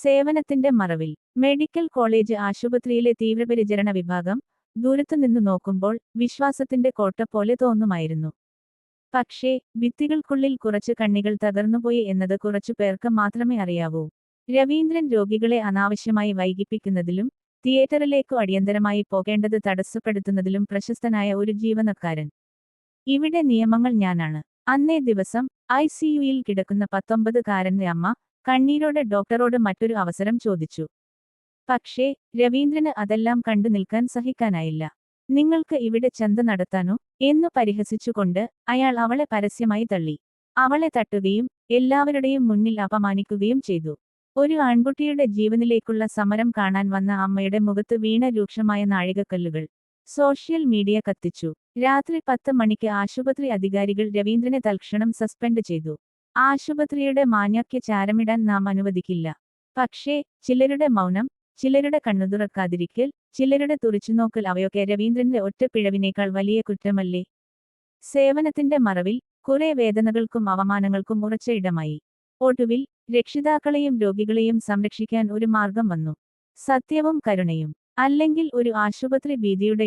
സേവനത്തിന്റെ മറവിൽ medical college ആശുപത്രിയിലെ തീവ്രപരിചരണ വിഭാഗം ദൂരത്തുനിന്നു നോക്കുമ്പോൾ വിശ്വാസത്തിന്റെ കോട്ട പോലെ തോന്നുമായിരുന്നു. പക്ഷേ ഭിത്തികൾക്കുള്ളിൽ കുറച്ച് കണ്ണികൾ തകർന്നുപോയി എന്നത് കുറച്ചു പേർക്ക് മാത്രമേ അറിയാവൂ. രവീന്ദ്രൻ രോഗികളെ അനാവശ്യമായി വൈകിപ്പിക്കുന്നതിലും തിയേറ്ററിലേക്കു അടിയന്തരമായി പോകേണ്ടത് തടസ്സപ്പെടുത്തുന്നതിലും പ്രശസ്തനായ ഒരു ജീവനക്കാരൻ. ഇവിടെ നിയമങ്ങൾ ഞാനാണ്. അന്നേ ദിവസം ICUയിൽ കിടക്കുന്ന 19-കാരന്റെ അമ്മ കണ്ണീരോടെ ഡോക്ടറോട് മറ്റൊരു അവസരം ചോദിച്ചു. പക്ഷേ രവീന്ദ്രന് അതെല്ലാം കണ്ടു നിൽക്കാൻ സഹിക്കാനായില്ല. നിങ്ങൾക്ക് ഇവിടെ ചന്ത നടത്താനോ എന്നു പരിഹസിച്ചുകൊണ്ട് അയാൾ അവളെ പരസ്യമായി തള്ളി. അവളെ തട്ടുകയും എല്ലാവരുടെയും മുന്നിൽ അപമാനിക്കുകയും ചെയ്തു. ഒരു ആൺകുട്ടിയുടെ ജീവനിലേക്കുള്ള സമരം കാണാൻ വന്ന അമ്മയുടെ മുഖത്ത് വീണ രൂക്ഷമായ നാഴികക്കല്ലുകൾ സോഷ്യൽ മീഡിയ കത്തിച്ചു. രാത്രി 10 മണിക്ക് ആശുപത്രി അധികാരികൾ രവീന്ദ്രനെ തൽക്ഷണം സസ്പെൻഡ് ചെയ്തു. ആശുപത്രിയുടെ മാന്യയ്ക്ക് ചാരമിടാൻ നാം അനുവദിക്കില്ല. പക്ഷേ ചിലരുടെ മൗനം, ചിലരുടെ കണ്ണുതുറക്കാതിരിക്കൽ, ചിലരുടെ തുറിച്ചുനോക്കൽ അവയൊക്കെ രവീന്ദ്രന്റെ ഒറ്റ പിഴവിനേക്കാൾ വലിയ കുറ്റമല്ലേ? സേവനത്തിന്റെ മറവിൽ കുറെ വേദനകൾക്കും അവമാനങ്ങൾക്കും ഉറച്ച ഇടമായി. ഒടുവിൽ രക്ഷിതാക്കളെയും രോഗികളെയും സംരക്ഷിക്കാൻ ഒരു മാർഗം വന്നു. സത്യവും കരുണയും. അല്ലെങ്കിൽ ഒരു ആശുപത്രി ഭീതിയുടെ